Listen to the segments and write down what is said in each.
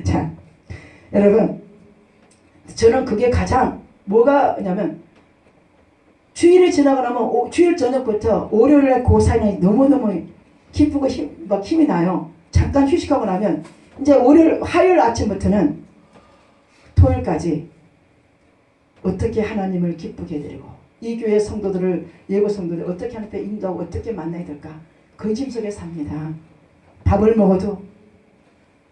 자, 여러분, 저는 그게 가장 뭐가냐면 주일이 지나고 나면 주일 저녁부터 월요일날 그 사이는 너무너무 기쁘고 막 힘이 나요. 잠깐 휴식하고 나면 이제 화요일 아침부터는 토요일까지 어떻게 하나님을 기쁘게 해드리고 이 교회 성도들을 예고 성도들 어떻게 하나님께 인도하고 어떻게 만나야 될까 그 짐 속에 삽니다. 밥을 먹어도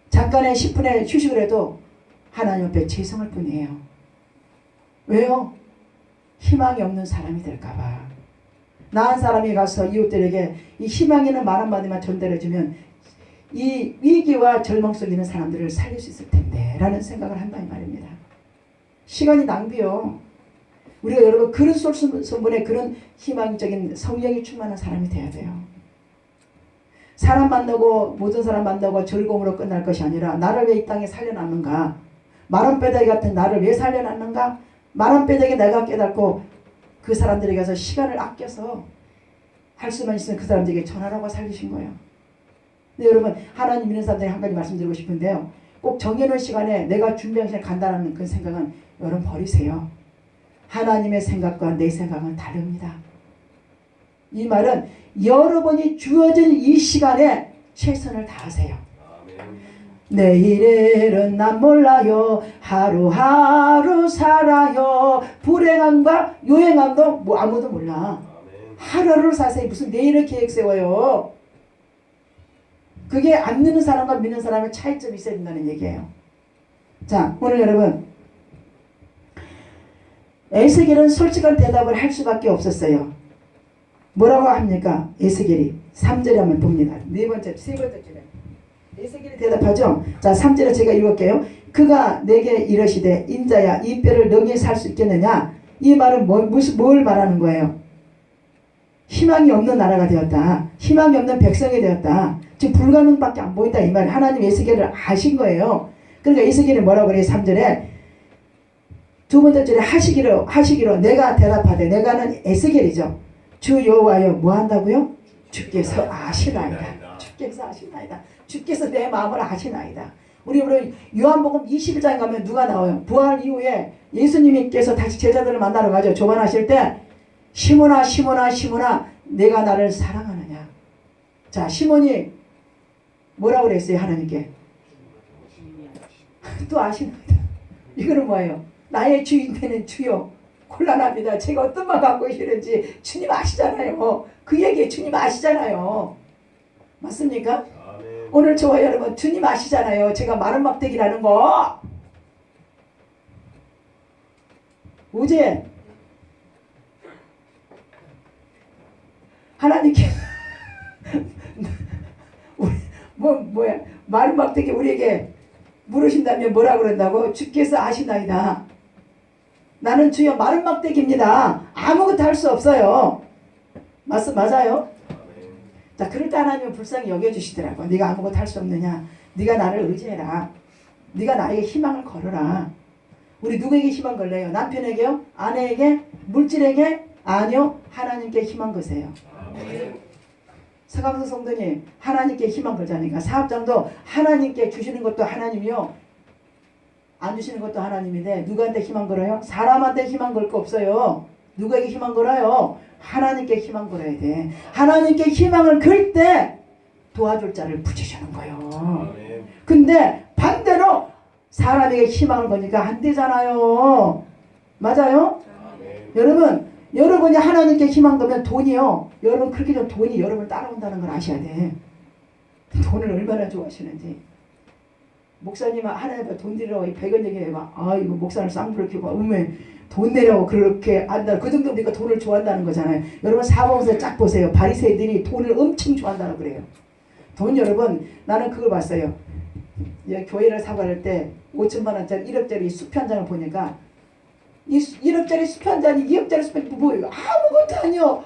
잠깐의 10분의 휴식을 해도 하나님 앞에 죄송할 뿐이에요. 왜요? 희망이 없는 사람이 될까봐. 나은 사람이 가서 이웃들에게 이 희망이 있는 말 한마디만 전달해주면 이 위기와 절망 속에 있는 사람들을 살릴 수 있을 텐데 라는 생각을 한다 이 말입니다. 시간이 낭비요. 우리가 여러분 그런 솔선분의 그런 희망적인 성령이 충만한 사람이 돼야 돼요. 사람 만나고 모든 사람 만나고 즐거움으로 끝날 것이 아니라 나를 왜 이 땅에 살려놨는가, 마름빼다기 같은 나를 왜 살려놨는가, 마름빼다기 내가 깨닫고 그 사람들에게 가서 시간을 아껴서 할 수만 있으면 그 사람들에게 전하라고 살리신 거예요. 근데 여러분 하나님 믿는 사람들에게 한 가지 말씀드리고 싶은데요, 꼭 정해놓은 시간에 내가 준비한 시간에 간다는 그 생각은 여러분 버리세요. 하나님의 생각과 내 생각은 다릅니다. 이 말은 여러분이 주어진 이 시간에 최선을 다하세요. 내일은 난 몰라요. 하루하루 살아요. 불행함과 요행함도 뭐 아무도 몰라. 하루하루 사세요. 무슨 내일을 계획 세워요. 그게 안 믿는 사람과 믿는 사람의 차이점이 있어야 된다는 얘기예요. 자, 오늘 여러분 에스겔은 솔직한 대답을 할 수밖에 없었어요. 뭐라고 합니까? 에스겔이 3절에 한번 봅니다. 세 번째 줄에 에스겔이 대답하죠. 자, 3절에 제가 읽을게요. 그가 내게 이르시되 인자야 이 뼈를 능히 살 수 있겠느냐. 이 말은 뭘 말하는 거예요? 희망이 없는 나라가 되었다. 희망이 없는 백성이 되었다. 지금 불가능밖에 안 보인다 이 말. 하나님 에스겔을 아신 거예요. 그러니까 에스겔이 뭐라고 그래요? 3절에 두 번째 줄에 하시기로 내가 대답하되, 내가는 에스겔이죠. 주 여호와여 뭐 한다고요? 주께서 아시나이다. 주께서 아시나이다. 주께서 내 마음을 아시나이다. 우리 요한복음 21장에 가면 누가 나와요? 부활 이후에 예수님께서 다시 제자들을 만나러 가죠. 조반하실 때 시몬아 시몬아 시몬아 내가 나를 사랑하느냐. 자, 시몬이 뭐라고 그랬어요? 하나님께 또 아시나이다. 이거는 뭐예요? 나의 주인 되는 주요 곤란합니다. 제가 어떤 마음 갖고 계시는지 주님 아시잖아요. 그 얘기 주님 아시잖아요. 맞습니까? 아멘. 오늘 저와 여러분 주님 아시잖아요. 제가 마른 막대기라는 거. 어제 하나님께 뭐야 마른 막대기 우리에게 물으신다면 뭐라 그런다고? 주께서 아시나이다. 나는 주여 마른 막대기입니다. 아무것도 할 수 없어요. 맞아요? 자, 그럴 때 하나님은 불쌍히 여겨주시더라고. 네가 아무것도 할 수 없느냐. 네가 나를 의지해라. 네가 나에게 희망을 걸어라. 우리 누구에게 희망 걸래요? 남편에게요? 아내에게? 물질에게? 아니요. 하나님께 희망 거세요. 서강수 성도님 하나님께 희망 걸자니까. 사업장도 하나님께 주시는 것도 하나님이요. 안 주시는 것도 하나님인데 누구한테 희망 걸어요? 사람한테 희망 걸 거 없어요. 누구에게 희망 걸어요? 하나님께 희망 걸어야 돼. 하나님께 희망을 걸 때 도와줄 자를 붙이시는 거예요. 근데 반대로 사람에게 희망을 거니까 안 되잖아요. 맞아요? 여러분이 하나님께 희망 거면 돈이요. 여러분 그렇게 좀 돈이 여러분을 따라온다는 걸 아셔야 돼. 돈을 얼마나 좋아하시는지. 목사님 하나님 돈 드리라고 100원 얘기해봐. 아 이거 목사를 쌍불을 켜고 음에 돈 내라고 그렇게 한다. 그 정도 우리가 돈을 좋아한다는 거잖아요. 여러분 사복음서 쫙 보세요. 바리새인들이 돈을 엄청 좋아한다고 그래요. 돈 여러분 나는 그걸 봤어요. 교회를 사고 할 때 5천만 원짜리 1억짜리 수표 한 장을 보니까 이 1억짜리 수표 한 장이 2억짜리 수표 뭐예요? 아무것도 아니요.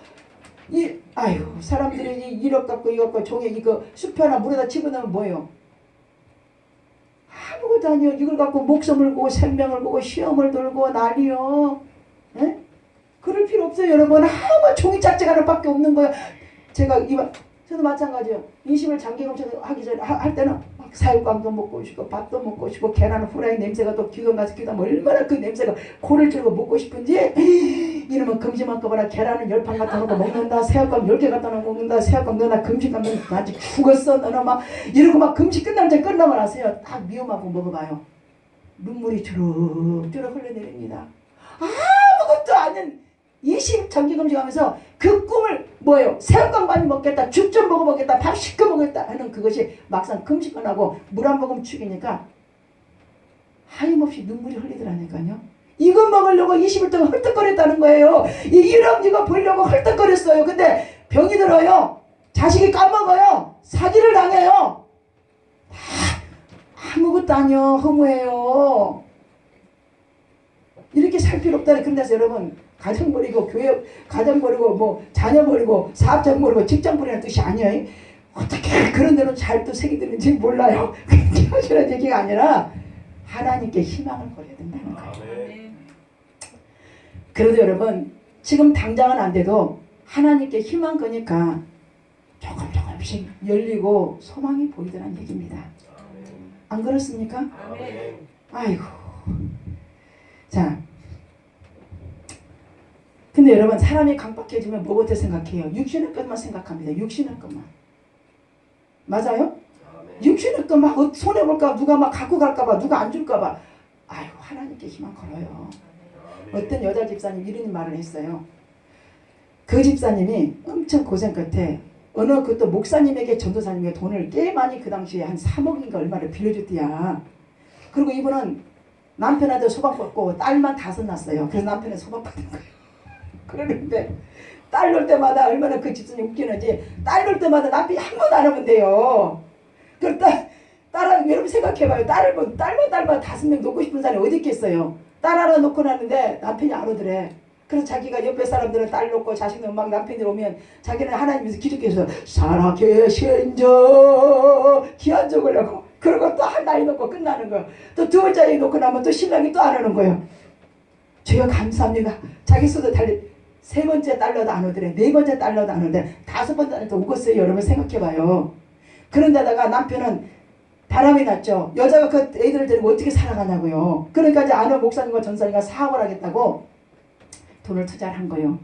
아유 사람들이 1억 갖고 이거 갖고 종에 이거 수표 하나 물에다 집어넣으면 뭐예요? 아무것도 아니요. 이걸 갖고 목숨을 걸고 생명을 걸고 시험을 돌고 난리요. 에? 그럴 필요 없어요 여러분. 아무 종이 짝짝하는 밖에 없는 거예요. 제가 저도 마찬가지예요. 20일 장기검진 하기 전에 할 때는 막 사육감도 먹고 싶고 밥도 먹고 싶고 계란 후라이 냄새가 또 기도 가서 기도하면 얼마나 그 냄새가 코를 찌르고 먹고 싶은지 이러면 금지만 꺼봐라. 계란을 10판 갖다 놓고 먹는다. 새우깡 10개 갖다 놓고 먹는다. 새우깡 너나 금식 가면 나 아직 죽었어. 너는 막 이러고 막 금식 끝나면 끝나고 나서요. 딱 미움하고 먹어봐요. 눈물이 주룩주룩 흘러내립니다. 아무것도 아닌 20 장기검진하면서 그 꿈을 뭐예요? 새우깡 많이 먹겠다. 죽 좀 먹어보겠다. 밥 시켜 먹겠다 하는 그것이 막상 금식 끝나고 물 한 모금 죽이니까 하염없이 눈물이 흘리더라니까요. 이거 먹으려고 20일 동안 헐떡거렸다는 거예요. 이거 보려고 헐떡거렸어요. 근데 병이 들어요. 자식이 까먹어요. 사기를 당해요. 아무것도 아니요. 허무해요. 이렇게 살 필요 없다는. 그래서 여러분 가정 버리고 교회 가정 버리고 뭐 자녀 버리고 사업장 버리고 직장 버리는 뜻이 아니에요. 어떻게 그런 데로 잘 또 새기 드는지 몰라요. 그런 얘기가 아니라 하나님께 희망을 걸어야 된다는 거예요. 그래도 여러분 지금 당장은 안 돼도 하나님께 희망 거니까 조금씩 열리고 소망이 보이더란 얘기입니다. 안 그렇습니까? 아이고. 자, 근데 여러분 사람이 강박해지면 뭐부터 생각해요? 육신의 것만 생각합니다. 육신의 것만. 맞아요? 육신의 것 막 손해볼까 누가 막 갖고 갈까봐 누가 안 줄까봐. 아이고 하나님께 희망 걸어요. 어떤 여자 집사님 이런 말을 했어요. 그 집사님이 엄청 고생 끝에 어느 그것도 목사님에게 전도사님에게 돈을 꽤 많이 그 당시에 한 3억인가 얼마를 빌려줬대야. 그리고 이분은 남편한테 소방받고 딸만 5 낳았어요. 그래서 남편은 소방받은 거예요. 그러는데 딸 놀 때마다 얼마나 그 집사님 웃기는지 딸 놀 때마다 남편이 한 번도 안 오면 돼요. 그럼 딸 여러분 생각해봐요. 딸만 5명 놓고 싶은 사람이 어디 있겠어요. 딸 하나 놓고 났는데 남편이 안 오더래. 그래서 자기가 옆에 사람들은 딸 놓고 자식들 막 남편이 오면 자기는 하나님께서 기도해서 살아계신 저 귀한 적으려고 그러고 또 한 아이 놓고 끝나는 거예요. 또 2번째 아이 놓고 나면 또 신랑이 또 안 오는 거예요. 주여 감사합니다. 자기 수도 달리 3번째 달러도 안 오더래. 4번째 달러도 안 오는데 5번째 달러도 오겠어요. 여러분 생각해봐요. 그런데다가 남편은 바람이 났죠. 여자가 그 애들을 데리고 어떻게 살아가냐고요. 그러니까 이제 아는 목사님과 전사님과 사업을 하겠다고 돈을 투자를 한 거예요.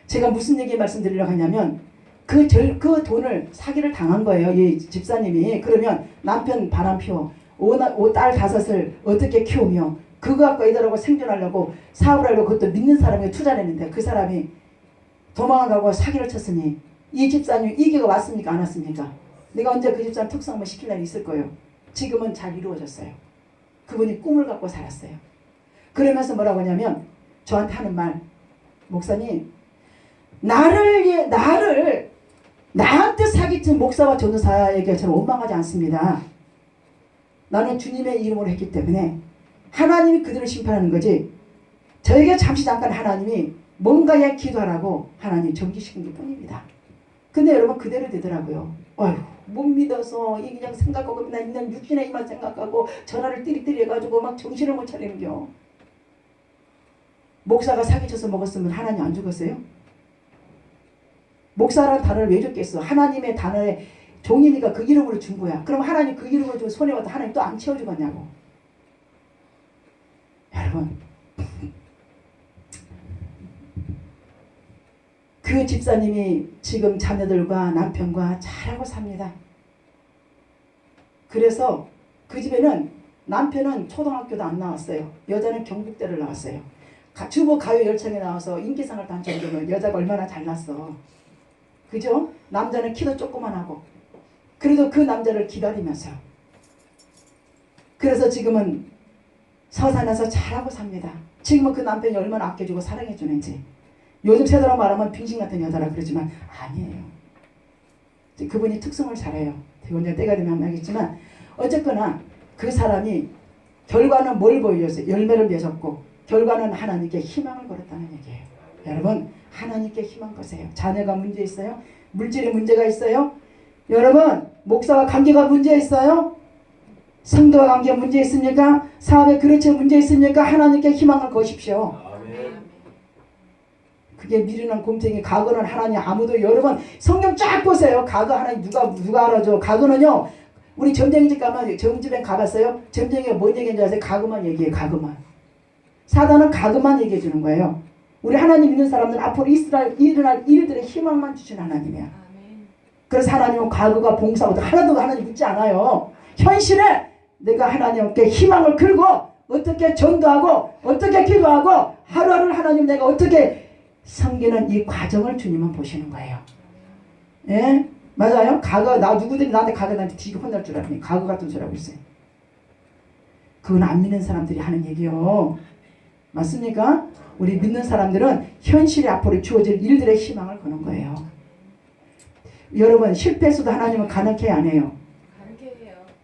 제가 무슨 얘기 말씀드리려고 하냐면 그 돈을 사기를 당한 거예요. 이 집사님이. 그러면 남편 바람 피워 딸 5을 어떻게 키우며 그거 갖고 애들하고 생존하려고 사업을 하려고 그것도 믿는 사람에게 투자를 했는데 그 사람이 도망가고 사기를 쳤으니 이 집사님 이기가 왔습니까? 안 왔습니까? 내가 언제 그 집사람 특성을 시킬 날이 있을 거예요. 지금은 잘 이루어졌어요. 그분이 꿈을 갖고 살았어요. 그러면서 뭐라고 하냐면 저한테 하는 말, 목사님 나한테 사기친 목사와 전도사에게 저는 원망하지 않습니다. 나는 주님의 이름으로 했기 때문에 하나님이 그들을 심판하는 거지 저에게 잠시 잠깐 하나님이 뭔가에 기도하라고 하나님 정지시킨 것 뿐입니다. 근데 여러분 그대로 되더라고요. 어휴 못 믿어서 이 그냥 생각하고 나 있는 육신의 힘만 생각하고 전화를 띠리띠리 해가지고 막 정신을 못 차리는겨. 목사가 사기쳐서 먹었으면 하나님 안 죽었어요? 목사라는 단어를 왜 줬겠어? 하나님의 단어에 종이니까 그 이름으로 준 거야. 그럼 하나님 그 이름으로 주고 손해봐도 하나님 또 안 채워주겠냐고. 여러분 그 집사님이 지금 자녀들과 남편과 잘하고 삽니다. 그래서 그 집에는 남편은 초등학교도 안 나왔어요. 여자는 경북대를 나왔어요. 주부 가요 열창에 나와서 인기상을 탄 정도면 여자가 얼마나 잘났어. 그죠? 남자는 키도 조그만하고 그래도 그 남자를 기다리면서 그래서 지금은 서산에서 잘하고 삽니다. 지금은 그 남편이 얼마나 아껴주고 사랑해주는지. 요즘 세대로 말하면 빙신 같은 여자라 그러지만 아니에요. 그분이 특성을 잘해요. 대본전 때가 되면 안 하겠지만 어쨌거나 그 사람이 결과는 뭘 보여줬어요? 열매를 맺었고 결과는 하나님께 희망을 걸었다는 얘기예요. 여러분 하나님께 희망 거세요. 자녀가 문제 있어요? 물질에 문제가 있어요? 여러분 목사와 관계가 문제 있어요? 성도와 관계가 문제 있습니까? 사업에 그릇에 문제 있습니까? 하나님께 희망을 거십시오. 그게 미련한 곰탱이. 과거는 하나님 아무도. 여러분 성경 쫙 보세요. 과거 하나님 누가 알아줘. 과거는요. 우리 점쟁이집 가면 점집에 가봤어요? 점쟁이가 뭔 얘기인지 아세요? 과거만 얘기해. 과거만. 사단은 과거만 얘기해 주는 거예요. 우리 하나님 믿는 사람들은 앞으로 일어날 일들의 희망만 주시는 하나님이야. 그래서 하나님은 과거가 봉사하고 하나도 하나님 묻지 않아요. 현실에 내가 하나님께 희망을 걸고 어떻게 전도하고 어떻게 기도하고 하루하루 하나님 내가 어떻게 섬기는 이 과정을 주님은 보시는 거예요. 예? 맞아요? 과거 누구들이 나한테 뒤게 혼날 줄 알았니? 과거 같은 소리 하고 있어요. 그건 안 믿는 사람들이 하는 얘기요. 맞습니까? 우리 믿는 사람들은 현실에 앞으로 주어질 일들의 희망을 거는 거예요. 여러분 실패했어도 하나님은 가능케 안 해요.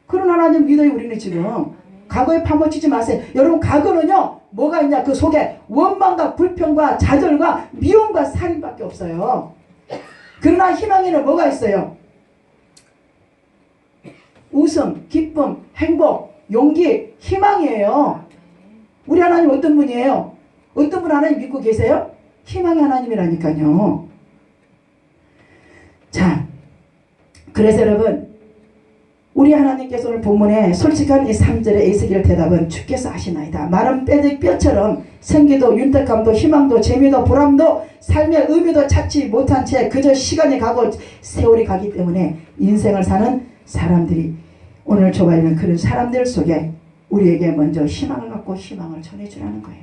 그런 하나님 믿어요. 우리는 지금. 과거에 파묻히지 마세요. 여러분 과거는요. 뭐가 있냐. 그 속에 원망과 불평과 좌절과 미움과 살인밖에 없어요. 그러나 희망에는 뭐가 있어요? 웃음, 기쁨, 행복, 용기, 희망이에요. 우리 하나님 어떤 분이에요? 어떤 분 하나님 믿고 계세요? 희망의 하나님이라니까요. 자, 그래서 여러분 우리 하나님께서 오늘 본문에 솔직한 이 3절의 에스겔 대답은 주께서 하시나이다. 마른 뼈처럼 생기도 윤택함도 희망도 재미도 보람도 삶의 의미도 찾지 못한 채 그저 시간이 가고 세월이 가기 때문에 인생을 사는 사람들이 오늘 조바이는 그런 사람들 속에 우리에게 먼저 희망을 갖고 희망을 전해주라는 거예요.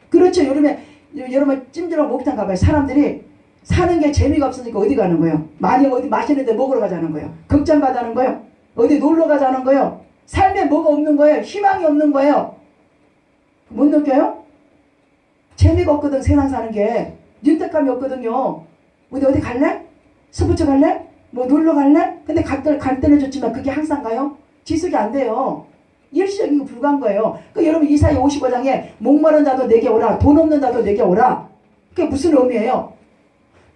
그렇죠. 여러분 찜질하고 목욕탕 가봐요. 사람들이 사는 게 재미가 없으니까 어디 가는 거예요? 많이 어디 맛있는데 먹으러 가자는 거예요. 극장 가자는 거예요. 어디 놀러 가자는 거예요. 삶에 뭐가 없는 거예요. 희망이 없는 거예요. 못 느껴요? 재미가 없거든. 세상 사는 게. 윤택감이 없거든요. 어디 갈래? 스포츠 갈래? 뭐 놀러 갈래? 근데 갈 때는 좋지만 그게 항상 가요? 지속이 안 돼요. 일시적이고 불가한 거예요. 여러분 이사야 55장에 목마른 자도 내게 오라. 돈 없는 자도 내게 오라. 그게 무슨 의미예요?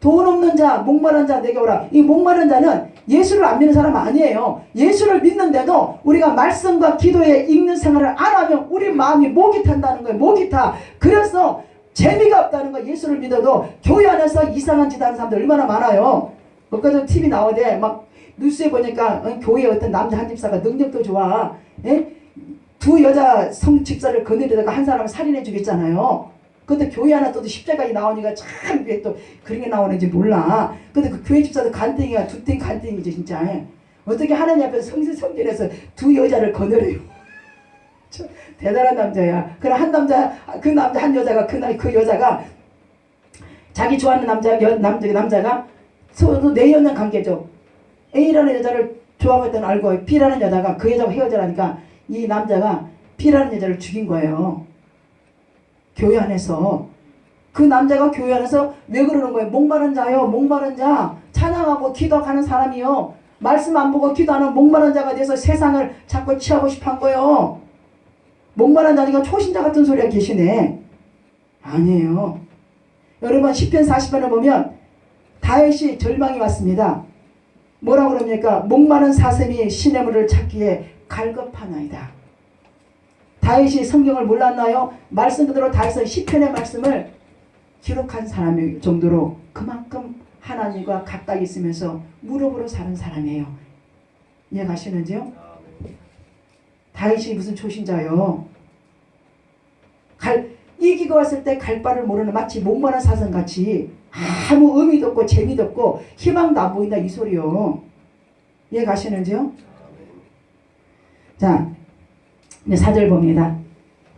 돈 없는 자, 목마른 자 내게 오라. 이 목마른 자는 예수를 안 믿는 사람 아니에요. 예수를 믿는데도 우리가 말씀과 기도에 읽는 생활을 안 하면 우리 마음이 목이 탄다는 거예요. 목이 타. 그래서 재미가 없다는 거예요. 예수를 믿어도 교회 안에서 이상한 짓 하는 사람들 얼마나 많아요. 그까지 TV 나오대. 막 뉴스에 보니까 교회 어떤 남자 한 집사가 능력도 좋아. 예? 두 여자 집사를 거느리다가 한 사람을 살인해 주겠잖아요. 근데 교회 하나 또 십자가에 나오니까 참 왜 또 그런 게 나오는지 몰라. 근데 그 교회 집사도 간땡이야. 두땡 간땡이지 진짜. 어떻게 하나님 앞에서 성실해서 두 여자를 거느려요. 대단한 남자야. 그럼 한 남자 한 여자가 그 여자가 자기 좋아하는 남자가 서로 내연한 관계죠. A라는 여자를 좋아하겠다는 알고 B라는 여자가 그 여자가 헤어지라니까 이 남자가 B라는 여자를 죽인 거예요. 교회 안에서. 그 남자가 교회 안에서 왜 그러는 거예요? 목마른 자요. 목마른 자. 찬양하고 기도하는 사람이요. 말씀 안 보고 기도하는 목마른 자가 돼서 세상을 자꾸 취하고 싶어 한 거예요. 목마른 자니까 초신자 같은 소리가 계시네. 아니에요. 여러분 시편 40편을 보면 다윗이 절망이 왔습니다. 뭐라고 그럽니까? 목마른 사슴이 시냇물을 찾기에 갈급하나이다. 다윗이 성경을 몰랐나요? 말씀 그대로 다윗은 시편의 말씀을 기록한 사람일 정도로 그만큼 하나님과 가까이 있으면서 무릎으로 사는 사람이에요. 이해가시는지요? 다윗이 무슨 초신자요? 이기가 왔을 때 갈 바를 모르는 마치 목마른 사슴같이 아무 의미도 없고 재미도 없고 희망도 안 보인다 이 소리요. 이해가시는지요? 자, 이제 4절 봅니다.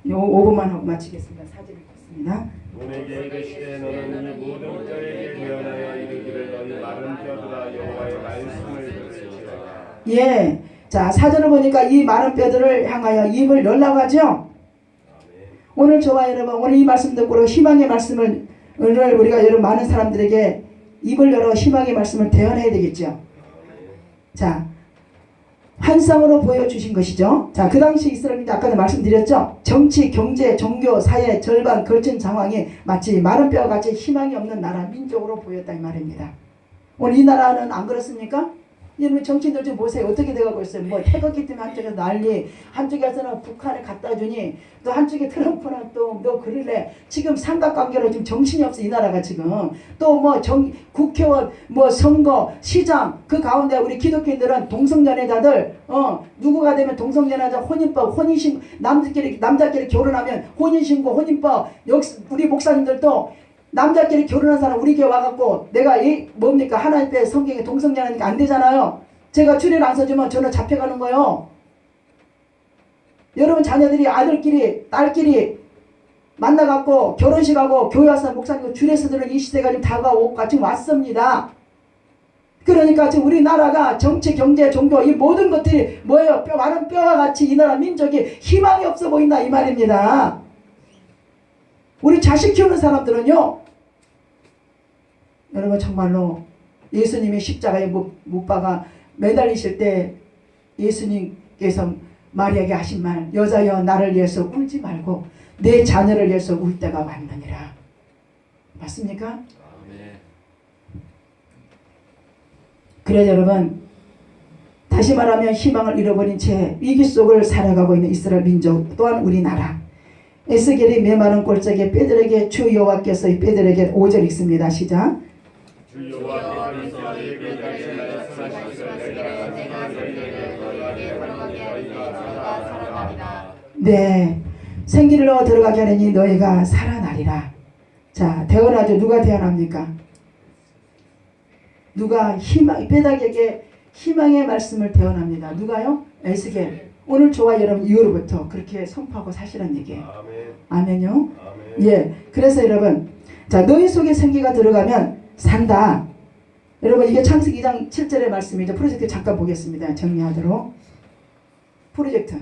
요 5분만 하고 마치겠습니다. 4절 읽겠습니다. 너에게 이르시되 너는 이 모든 뼈에게 면하여 이르기를 너희 마른 뼈들아 여호와의 말씀을 들으시라. 예, 자 4절을 보니까 이 마른 뼈들을 향하여 입을 열라고 하죠. 오늘 저와 여러분 오늘 이 말씀 듣고 희망의 말씀을 우리가 여러분 많은 사람들에게 입을 열어 희망의 말씀을 대언해야 되겠죠. 자, 환상으로 보여주신 것이죠. 자, 그 당시 이스라엘인데 아까도 말씀드렸죠. 정치, 경제, 종교, 사회, 절반, 걸친 상황이 마치 마른 뼈와 같이 희망이 없는 나라, 민족으로 보였다 이 말입니다. 오늘 이 나라는 안 그렇습니까? 여러분 정치인들 좀 보세요. 어떻게 돼가고 있어요. 뭐 태극기 때문에 한쪽에서 난리, 한쪽에서는 북한에 갖다 주니, 또 한쪽에 트럼프는 또 너 그럴래. 지금 삼각관계로 지금 정신이 없어 이 나라가 지금. 또 뭐 국회의원, 뭐 선거, 시장 그 가운데 우리 기독교인들은 동성연애자들 누구가 되면 동성연애자 혼인법, 혼인신 남자끼리 결혼하면 혼인신고, 혼인법. 역시 우리 목사님들도 남자끼리 결혼한 사람 우리 교회 와갖고 내가 뭡니까 하나님 때 성경에 동성연애니까 안 되잖아요. 제가 주례를 안 서주면 저는 잡혀가는 거예요. 여러분 자녀들이 아들끼리 딸끼리 만나갖고 결혼식하고 교회 와서 목사님 주례 서드는 이 시대가 지금 다가오고 지금 왔습니다. 그러니까 지금 우리나라가 정치, 경제, 종교 이 모든 것들이 뭐예요? 마른 뼈와 같이 이 나라 민족이 희망이 없어 보인다 이 말입니다. 우리 자식 키우는 사람들은요. 여러분 정말로 예수님이 십자가에 못 박아 매달리실 때 예수님께서 마리아에게 하신 말, 여자여 나를 위해서 울지 말고 내 자녀를 위해서 울 때가 왔느니라. 맞습니까? 그래 여러분, 다시 말하면 희망을 잃어버린 채 위기 속을 살아가고 있는 이스라엘 민족 또한 우리나라, 에스겔이 메마른 꼴짝에 뼈들에게 주 여호와께서 이 뼈들에게 5절 읽습니다. 시작. 주 여호와께서 이스라엘에게 네, 생기를 넣어 들어가게 하려니 너희가 살아나리라. 자, 태어나죠. 누가 태어납니까? 누가 뼈다귀에게 희망의 말씀을 태어납니다. 누가요? 에스겔. 오늘 저와 여러분 이후로부터 그렇게 선포하고 사시는 얘기예요. 아멘요? 아멘. 예. 그래서 여러분, 자, 너희 속에 생기가 들어가면 산다. 여러분 이게 창세기 2장 7절의 말씀이죠. 프로젝트 잠깐 보겠습니다. 정리하도록. 프로젝트.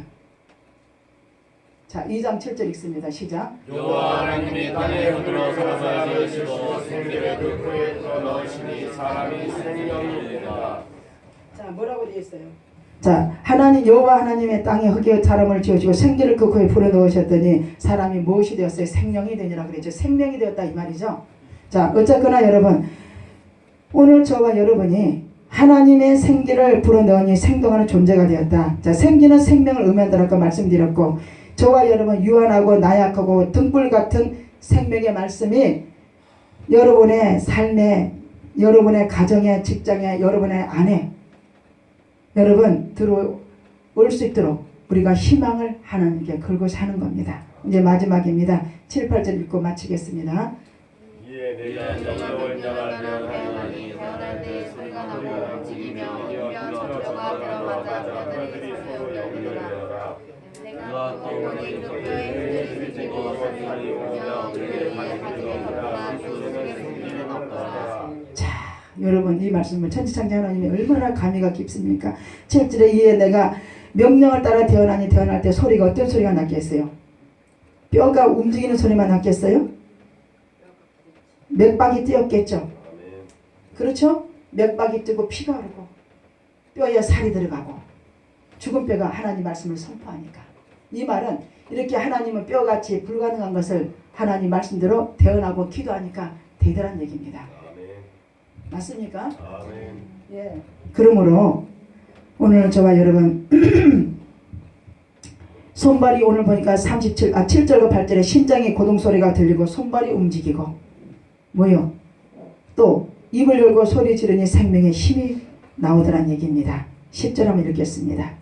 자, 2장 7절 읽습니다. 시작. 여호와 하나님이 땅에 흔들어 사람을 지시고 생기를 그 코에 불어넣으시니 사람이 생명이 되다. 자, 뭐라고 되어 있어요? 자, 하나님 여호와 하나님의 땅에 흙에 사람을 지어주고 생기를 그 코에 불어넣으셨더니 사람이 무엇이 되었어요? 생명이 되니라 그랬죠. 생명이 되었다 이 말이죠. 자, 어쨌거나 여러분, 오늘 저와 여러분이 하나님의 생기를 불어넣으니 생동하는 존재가 되었다. 자, 생기는 생명을 의미한다고 아까 말씀드렸고, 저와 여러분 유한하고 나약하고 등불 같은 생명의 말씀이 여러분의 삶에, 여러분의 가정에, 직장에, 여러분의 안에 여러분 들어올 수 있도록 우리가 희망을 하나님께 걸고 사는 겁니다. 이제 마지막입니다. 7, 8절 읽고 마치겠습니다. 이에 내가 영적을 향하니 태어날 때 소리가 나고 움직이며 들어가 들어맞아 그들이 서로 연결되어라. 내가 또 우리 교회에 들지고 선산이 오며 그에게 가지고 소리는 생기는 없더라. 자, 여러분 이 말씀을 천지창조 하나님이 얼마나 감회가 깊습니까? 7절에 이에 내가 명령을 따라 태어나니 태어날 때 소리가 어떤 소리가 났겠어요? 뼈가 움직이는 소리만 났겠어요? 맥박이 뛰었겠죠. 그렇죠? 맥박이 뛰고 피가 흐르고 뼈에 살이 들어가고 죽은 뼈가 하나님 말씀을 선포하니까, 이 말은 이렇게 하나님은 뼈같이 불가능한 것을 하나님 말씀대로 태어나고 기도하니까 되더란 얘기입니다. 맞습니까? 예. 그러므로 오늘 저와 여러분 손발이 오늘 보니까 7절과 8절에 심장의 고동소리가 들리고 손발이 움직이고 뭐요? 또 입을 열고 소리 지르니 생명의 힘이 나오더란 얘기입니다. 10절 한번 읽겠습니다.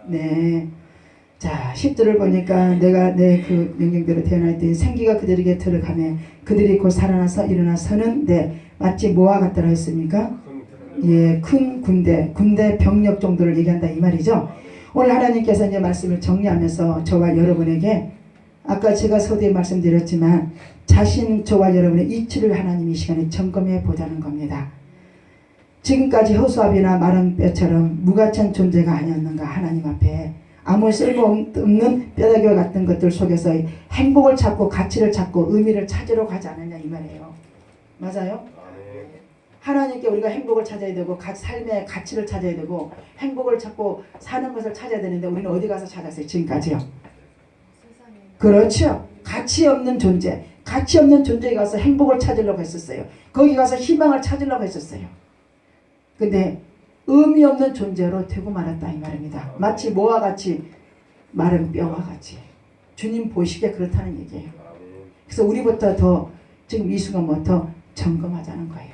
네. 자, 10절을 보니까 내가 내 그 명령대로 태어날 때 생기가 그들에게 들어가며 그들이 곧 살아나서 일어나 서는데 마치 뭐와 같더라 했습니까? 예, 큰 군대 병력 정도를 얘기한다 이 말이죠. 오늘 하나님께서 이제 말씀을 정리하면서 저와 여러분에게 아까 제가 서두에 말씀드렸지만 자신 저와 여러분의 이치를 하나님이 이 시간에 점검해 보자는 겁니다. 지금까지 허수아비나 마른 뼈처럼 무가치한 존재가 아니었는가 하나님 앞에 아무 쓸모없는 뼈다귀와 같은 것들 속에서 행복을 찾고 가치를 찾고 의미를 찾으러 가지 않느냐 이 말이에요. 맞아요? 하나님께 우리가 행복을 찾아야 되고 삶의 가치를 찾아야 되고 행복을 찾고 사는 것을 찾아야 되는데 우리는 어디 가서 찾았어요? 지금까지요? 그렇죠. 가치 없는 존재. 가치 없는 존재에 가서 행복을 찾으려고 했었어요. 거기 가서 희망을 찾으려고 했었어요. 근데 의미 없는 존재로 되고 말았다 이 말입니다. 마치 뭐와 같이? 마른 뼈와 같이. 주님 보시기에 그렇다는 얘기예요. 그래서 우리부터 더 지금 이 순간부터 점검하자는 거예요.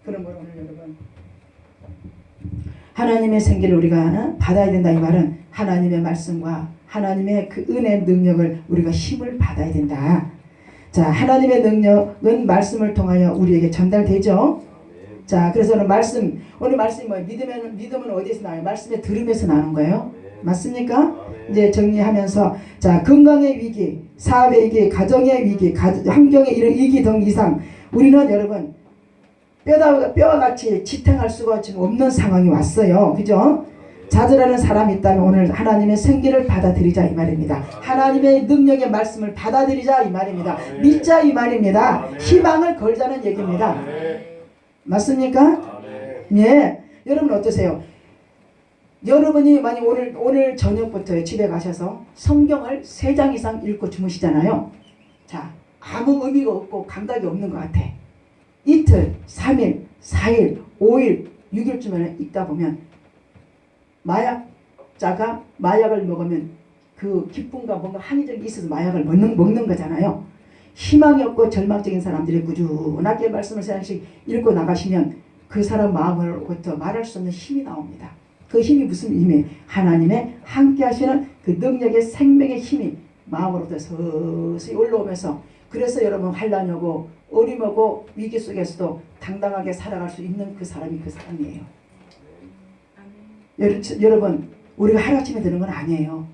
그러므로 오늘 여러분 하나님의 생기를 우리가 받아야 된다 이 말은 하나님의 말씀과 하나님의 그 은혜 능력을 우리가 힘을 받아야 된다. 자, 하나님의 능력은 말씀을 통하여 우리에게 전달되죠. 자, 그래서 오늘 말씀이 뭐예요? 믿음은 어디에서 나와요? 말씀의 들음에서 나오는 거예요. 맞습니까? 이제 정리하면서 자, 건강의 위기, 사업의 위기, 가정의 위기, 환경의 이런 위기 등 이상 우리는 여러분 뼈와 같이 지탱할 수가 지금 없는 상황이 왔어요. 그죠? 좌절하는 사람이 있다면 오늘 하나님의 생기를 받아들이자 이 말입니다. 하나님의 능력의 말씀을 받아들이자 이 말입니다. 믿자 이 말입니다. 희망을 걸자는 얘기입니다. 맞습니까? 예. 여러분 어떠세요? 여러분이 만약 오늘 저녁부터 집에 가셔서 성경을 3장 이상 읽고 주무시잖아요. 자, 아무 의미가 없고 감각이 없는 것 같아. 이틀, 3일, 4일, 5일, 6일쯤에 읽다 보면 마약자가 마약을 먹으면 그 기쁨과 뭔가 합리적이 있어서 마약을 먹는 거잖아요. 희망이 없고 절망적인 사람들이 꾸준하게 말씀을 3장씩 읽고 나가시면 그 사람 마음으로부터 말할 수 없는 힘이 나옵니다. 그 힘이 무슨 힘이에요? 하나님의 함께 하시는 그 능력의 생명의 힘이 마음으로부터 서서히 올라오면서 그래서 여러분 환난이 오고 어려움 오고 위기 속에서도 당당하게 살아갈 수 있는 그 사람이 그 사람이에요. 여러분 우리가 하루아침에 되는 건 아니에요.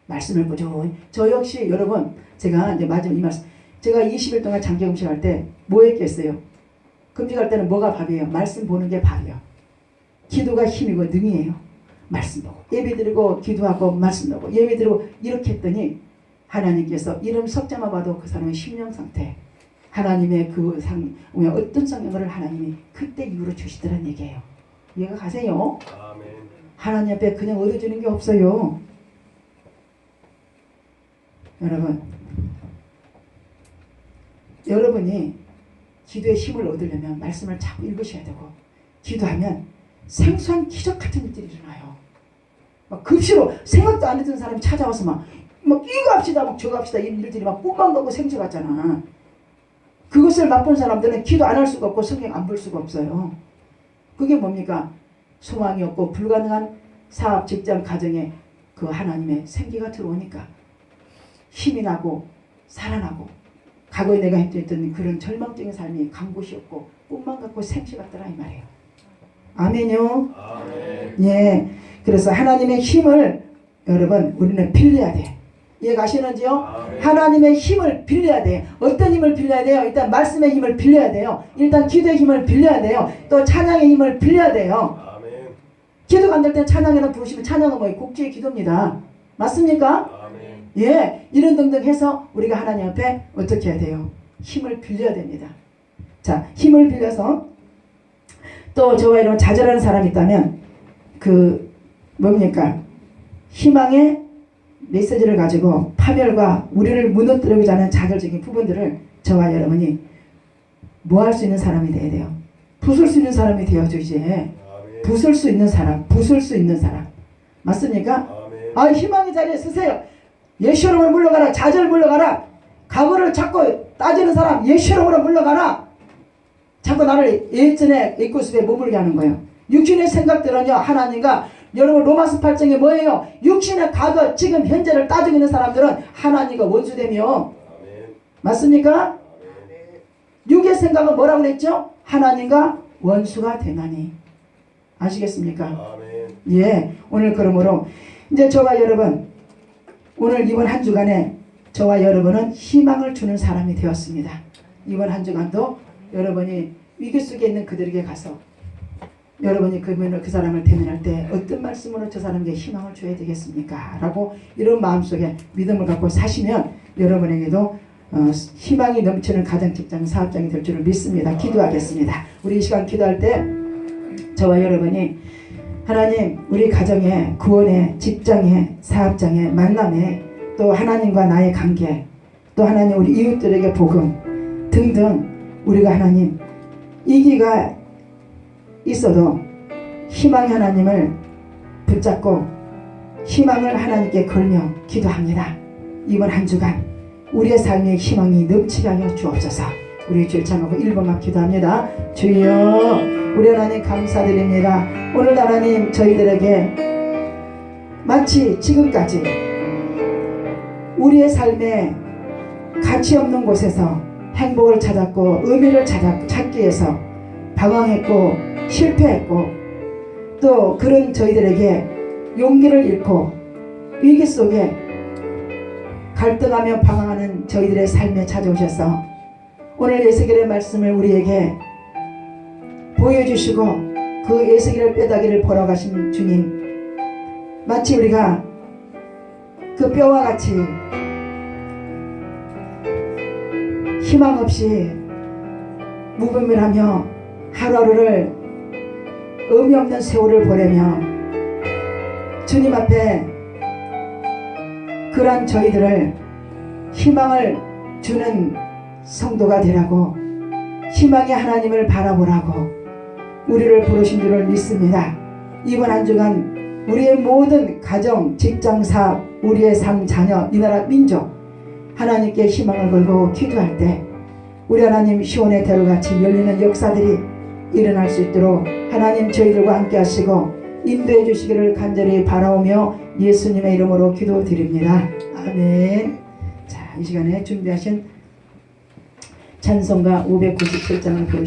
말씀을 꾸준히 저 역시 여러분 제가 이제 마지막 이 말씀 제가 20일 동안 장기 금식할 때 뭐 했겠어요? 금식할 때는 뭐가 밥이에요? 말씀 보는 게 밥이에요. 기도가 힘이고 능이에요. 말씀 보고 예배드리고 기도하고 말씀 보고 예배드리고 이렇게 했더니 하나님께서 이름 석자만 봐도 그 사람의 심령 상태 하나님의 그 어떤 성령을 하나님이 그때 이후로 주시더란 얘기예요. 이해가 가세요? 아멘. 하나님 앞에 그냥 얻어주는 게 없어요. 여러분이 기도의 힘을 얻으려면 말씀을 자꾸 읽으셔야 되고 기도하면 생소한 기적 같은 일들이 일어나요. 막 급시로 생각도 안 했던 사람이 찾아와서 막 이거 합시다 막 저거 합시다 이런 일들이 막 꿈만 가고 생쥐 같잖아. 그것을 맛본 사람들은 기도 안 할 수가 없고 성경 안 볼 수가 없어요. 그게 뭡니까? 소망이 없고 불가능한 사업, 직장, 가정에 그 하나님의 생기가 들어오니까 힘이 나고 살아나고 과거에 내가 했던 그런 절망적인 삶이 간 곳이 없고 꿈만 갖고 생쥐 같더라 이 말이에요. 아멘요. 아멘. 예. 그래서 하나님의 힘을 여러분 우리는 빌려야 돼. 이해 가시는지요? 아멘. 하나님의 힘을 빌려야 돼요. 어떤 힘을 빌려야 돼요? 일단 말씀의 힘을 빌려야 돼요. 일단 기도의 힘을 빌려야 돼요. 또 찬양의 힘을 빌려야 돼요. 아멘. 기도가 안 될 때 찬양이라 부르시면 찬양은 뭐예요? 국지의 기도입니다. 맞습니까? 아멘. 예. 이런 등등 해서 우리가 하나님 앞에 어떻게 해야 돼요? 힘을 빌려야 됩니다. 자, 힘을 빌려서 또 저와 이런 좌절하는 사람이 있다면 그 뭡니까? 희망의 메시지를 가지고 파멸과 우리를 무너뜨리고자 하는 자결적인 부분들을 저와 여러분이 뭐 할 수 있는 사람이 돼야 돼요. 부술 수 있는 사람이 되어야죠. 이제 아멘. 부술 수 있는 사람, 부술 수 있는 사람 맞습니까? 아멘. 아, 희망의 자리에 서세요. 예수님으로 물러가라. 좌절 물러가라. 과거를 자꾸 따지는 사람 예수님으로 물러가라. 자꾸 나를 예전에 옛모습에 머물게 하는 거예요. 육신의 생각들은요 하나님과 여러분 로마서 8장에 뭐예요? 육신의 과거 지금 현재를 따지고 있는 사람들은 하나님과 원수되며 아멘. 맞습니까? 아멘. 육의 생각은 뭐라고 그랬죠? 하나님과 원수가 되나니 아시겠습니까? 아멘. 예, 오늘 그러므로 이제 저와 여러분 오늘 이번 한 주간에 저와 여러분은 희망을 주는 사람이 되었습니다. 이번 한 주간도 여러분이 위기 속에 있는 그들에게 가서 여러분이 그 사람을 대면할 때 어떤 말씀으로 저 사람에게 희망을 줘야 되겠습니까? 라고 이런 마음속에 믿음을 갖고 사시면 여러분에게도 희망이 넘치는 가정, 직장, 사업장이 될 줄을 믿습니다. 기도하겠습니다. 우리 이 시간 기도할 때 저와 여러분이 하나님 우리 가정에 구원에 직장에 사업장에 만남에 또 하나님과 나의 관계, 또 하나님 우리 이웃들에게 복음 등등 우리가 하나님 이기가 있어도 희망의 하나님을 붙잡고 희망을 하나님께 걸며 기도합니다. 이번 한 주간 우리의 삶에 희망이 넘치게 하여 주옵소서. 우리 주를 찬양하고 1번만 기도합니다. 주여 우리 하나님 감사드립니다. 오늘 하나님 저희들에게 마치 지금까지 우리의 삶에 가치 없는 곳에서 행복을 찾았고 의미를 찾기 위해서 방황했고 실패했고 또 그런 저희들에게 용기를 잃고 위기 속에 갈등하며 방황하는 저희들의 삶에 찾아오셔서 오늘 에스겔의 말씀을 우리에게 보여주시고 그 에스겔의 뼈다귀를 보러 가신 주님, 마치 우리가 그 뼈와 같이 희망 없이 무분별하며 하루하루를 의미 없는 세월을 보내며 주님 앞에 그러한 저희들을 희망을 주는 성도가 되라고, 희망의 하나님을 바라보라고 우리를 부르신 줄을 믿습니다. 이번 한 주간 우리의 모든 가정, 직장사, 우리의 삶, 자녀, 이 나라 민족 하나님께 희망을 걸고 기도할 때 우리 하나님 시온의 대로같이 열리는 역사들이 일어날 수 있도록 하나님 저희들과 함께 하시고 인도해 주시기를 간절히 바라오며 예수님의 이름으로 기도드립니다. 아멘. 자, 이 시간에 준비하신 찬송가 597장을 부르